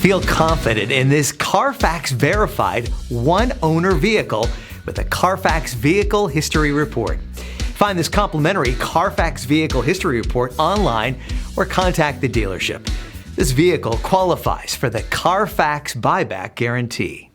Feel confident in this Carfax verified one-owner vehicle with a Carfax Vehicle History Report. Find this complimentary Carfax Vehicle History Report online or contact the dealership. This vehicle qualifies for the Carfax Buyback Guarantee.